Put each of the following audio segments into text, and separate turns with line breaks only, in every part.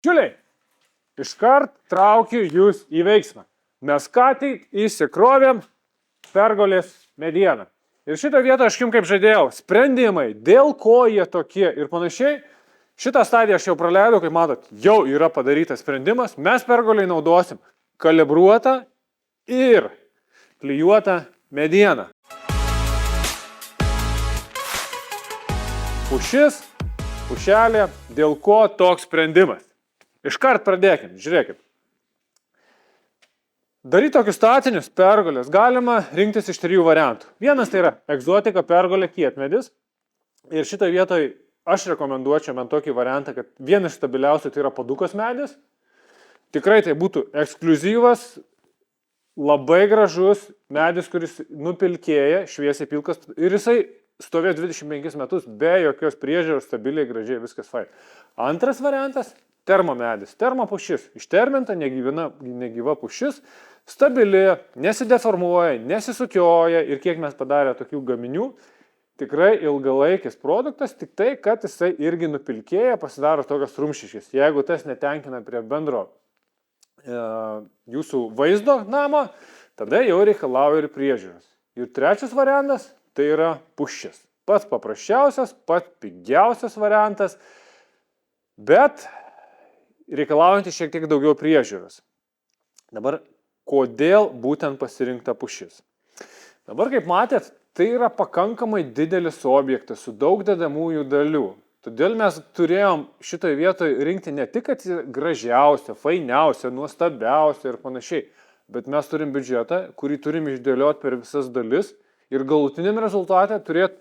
Čiuliai, iškart traukiu jūs į veiksmą. Mes ką tik įsikrovėm pergalės medieną. Ir šitą vietą aš jums kaip žadėjau, sprendimai, dėl ko jie tokie ir panašiai. Šitą stadiją aš jau praleidau, kaip matot, jau yra padarytas sprendimas. Mes pergaliai naudosim kalibruotą ir klijuotą medieną. Pušis, pušelė, dėl ko toks sprendimas. Iškart pradėkim, žiūrėkit. Daryti tokius statinius pergalės galima rinktis iš 3 variantų. Vienas tai yra egzotika pergalė kietmedis. Ir šitoje vietoje aš rekomenduočiau man tokį variantą, kad vienas stabiliausių tai yra padukas medis. Tikrai tai būtų ekskliuzyvas, labai gražus medis, kuris nupilkėja, šviesiai pilkas ir jisai stovėjo 25 metus be jokios priežiūros, stabiliai, gražiai, viskas fai. Antras variantas – termomedis, termopušis, išterminta, negyva pušis, stabili, nesideformuoja, nesisukioja ir kiek mes padarė tokių gaminių, tikrai ilgalaikis produktas, tik tai, kad jisai irgi nupilkėja, pasidaro tokios rumšiškis. Jeigu tas netenkina prie bendro jūsų vaizdo namo, tada jau reikalauja ir priežiūros. Ir trečias variantas – tai yra pušis. Pats paprasčiausias, pats pigiausias variantas, bet reikalaujantis šiek tiek daugiau priežiūros. Dabar, kodėl būtent pasirinkta pušis? Dabar, kaip matėt, tai yra pakankamai didelis objektas su daug dedamųjų dalių. Todėl mes turėjom šitoje vietoje rinkti ne tik gražiausią, fainiausią, nuostabiausią ir panašiai, bet mes turim biudžetą, kurį turim išdėlioti per visas dalis ir galutiniam rezultate turėti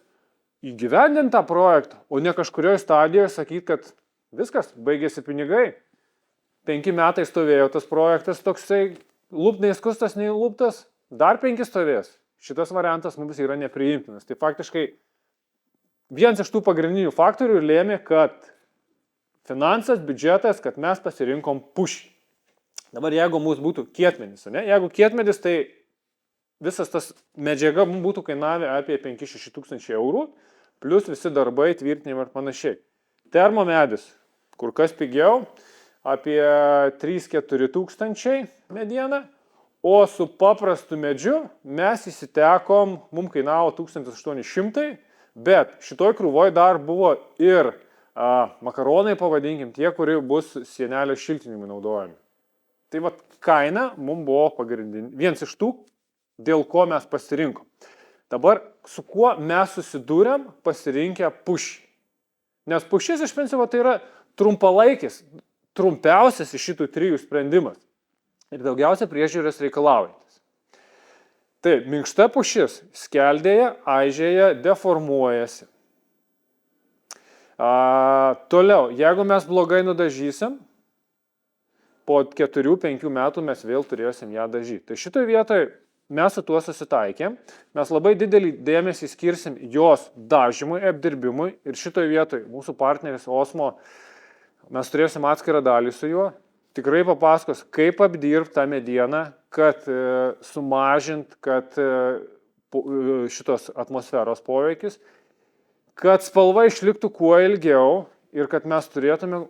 įgyvendintą projektą, o ne kažkurioje stadijoje sakyti, kad viskas, baigėsi pinigai. 5 metai stovėjo tas projektas toksai, nei skustas, nei luptas, dar 5 stovės. Šitas variantas mums yra nepriimtinas. Tai faktiškai vienas iš tų pagrindinių faktorių lėmė, kad finansas, biudžetas, kad mes pasirinkom pušį. Dabar jeigu mūsų būtų kietmedis, ne? Jeigu kietmedis, tai visas tas medžiaga mums būtų kainavę apie 5-6 tūkstančiai eurų, plus visi darbai, tvirtinimai ir panašiai. Termomedis, kur kas pigiau, apie 3-4 tūkstančiai medieną, o su paprastu medžiu mes įsitekom, mums kainavo 1800, bet šitoj krūvoj dar buvo ir makaronai, pavadinkim, tie, kurie bus sienelio šiltinimui naudojami. Tai vat kaina mums buvo pagrindinė, vienas iš tų, dėl ko mes pasirinkom. Dabar su kuo mes susidūrėm pasirinkę pušį. Nes pušis iš principo tai yra trumpalaikis, trumpiausias iš šitų 3 sprendimas ir daugiausia priežiūros reikalaujantis. Tai minkšta pušis skeldėja, aižėja, deformuojasi. Toliau, jeigu mes blogai nudažysim, po 4-5 metų mes vėl turėsim ją dažyti. Tai šitoje vietoje mes su tuo susitaikėm, mes labai didelį dėmesį skirsim jos dažymui, apdirbimui ir šitoje vietoje mūsų partneris Osmo, mes turėsim atskirą dalį su juo, tikrai papasakos, kaip apdirbti tą medieną, kad sumažint, kad šitos atmosferos poveikis, kad spalva išliktų kuo ilgiau ir kad mes turėtume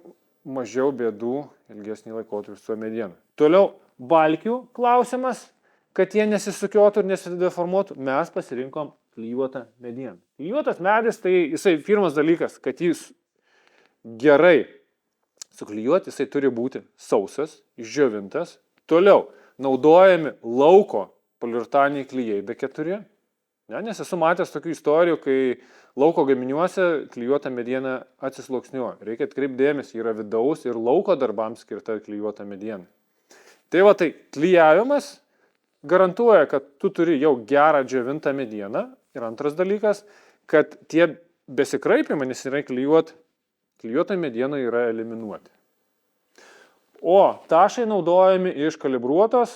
mažiau bėdų ilgesnį laikotarpį su mediena. Toliau, balkių klausimas. Kad jie nesisukiotų ir nesideformuotų, mes pasirinkom klijuotą medieną. Klijuotas medis, tai jisai pirmas dalykas, kad jis gerai suklijuoti, jisai turi būti sausas, išdžiovintas. Toliau, naudojami lauko poliuretaniniai klijai B4. Nes esu matęs tokių istorijų, kai lauko gaminiuose klijuota mediena atsisluoksniuoja. Reikia atkreipti dėmesį, yra vidaus ir lauko darbams skirta klijuota mediena. Tai va tai klijavimas garantuoja, kad tu turi jau gerą džiovintą medieną. Ir antras dalykas, kad tie besikraipimai, nes yra klijuota mediena yra eliminuoti. O tašai naudojami iš kalibruotos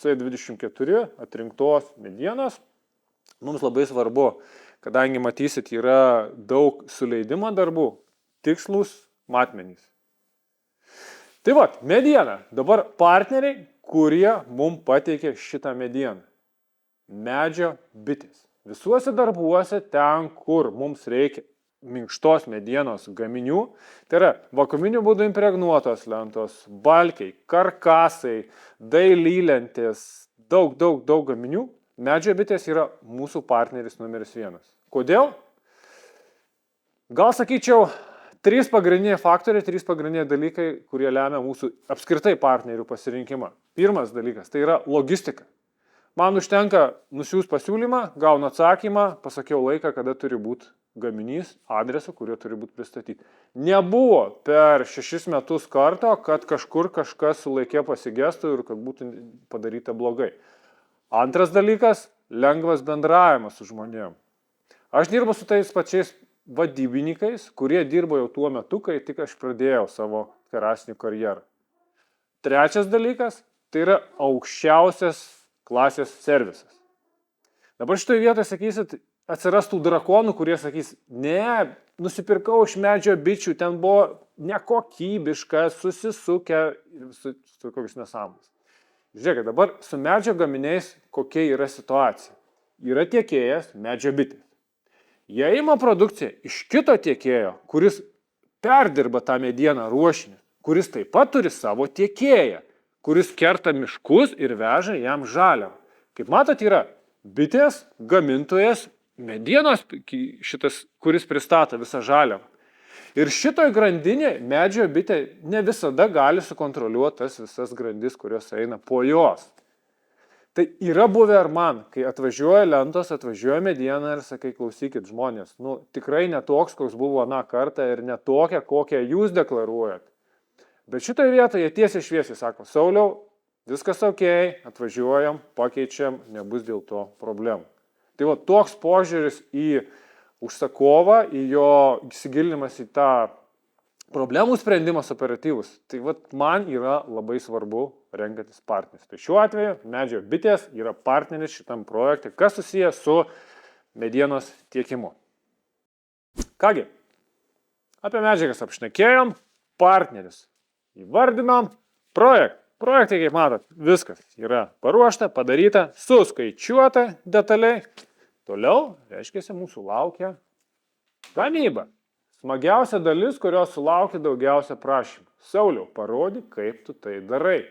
C24 atrinktos medienos. Mums labai svarbu, kadangi matysit, yra daug suleidimo darbų, tikslus matmenys. Tai va, mediena. Dabar partneriai, kurie mums pateikė šitą medieną. Medžio bitės. Visuose darbuose ten, kur mums reikia minkštos medienos gaminių. Tai yra vakuuminiu būdu impregnuotos lentos, balkiai, karkasai, dailylentės, daug gaminių. Medžio bitės yra mūsų partneris numeris 1. Kodėl? Gal sakyčiau, 3 pagrindiniai faktoriai, 3 pagrindiniai dalykai, kurie lemia mūsų apskritai partnerių pasirinkimą. Pirmas dalykas, tai yra logistika. Man užtenka nusiųsti pasiūlymą, gaunu atsakymą, pasakiau laiką, kada turi būti gaminys, adresu, kurio turi būti pristatyti. Nebuvo per 6 metus karto, kad kažkur kažkas sulaikė pasigestų ir kad būtų padaryta blogai. Antras dalykas – lengvas bendravimas su žmonėm. Aš dirbu su tais pačiais vadybininkais, kurie dirbo jau tuo metu, kai tik aš pradėjau savo terasinį karjerą. Trečias dalykas – tai yra aukščiausias klasės servisas. Dabar šitoje vietoje sakysit, atsirastų drakonų, kurie sakys, ne, nusipirkau iš medžio bičių, ten buvo nekokybiška, susisukę ir su kokius nesąmonės. Žiūrėkit, dabar su medžio gaminiais kokia yra situacija. Yra tiekėjas medžio bitės. Jie ima produkciją iš kito tiekėjo, kuris perdirba tą medieną ruošinį, kuris taip pat turi savo tiekėją, kuris kerta miškus ir veža jam žaliavą. Kaip matot, yra bitės, gamintojas, medienos šitas, kuris pristato visą žaliavą. Ir šitoj grandinė medžio bitė ne visada gali sukontroliuoti tas visas grandis, kurios eina po jos. Tai yra buvę ir man, kai atvažiuoja lentos, atvažiuoja mediena ir sakai, klausykit žmonės, tikrai netoks, koks buvo aną kartą ir netokia, kokią jūs deklaruojat. Bet šitoje vietoje tiesiai šviesiai sako, Sauliau, viskas ok, atvažiuojam, pakeičiam, nebus dėl to problemų. Tai va toks požiūris į užsakovą, į jo įsigilinimas į tą problemų sprendimas operatyvus, tai va man yra labai svarbu renkantis partneris. Tai šiuo atveju medžio bitės yra partneris šitam projekte, kas susijęs su medienos tiekimu. Kągi, apie medžiagas apšnekėjom, partneris įvardinom, projektai, kaip matot, viskas yra paruošta, padaryta, suskaičiuota detaliai. Toliau, reiškiasi, mūsų laukia gamyba. Smagiausia dalis, kurios sulaukia daugiausia prašymų. Sauliau, parodyk, kaip tu tai darai.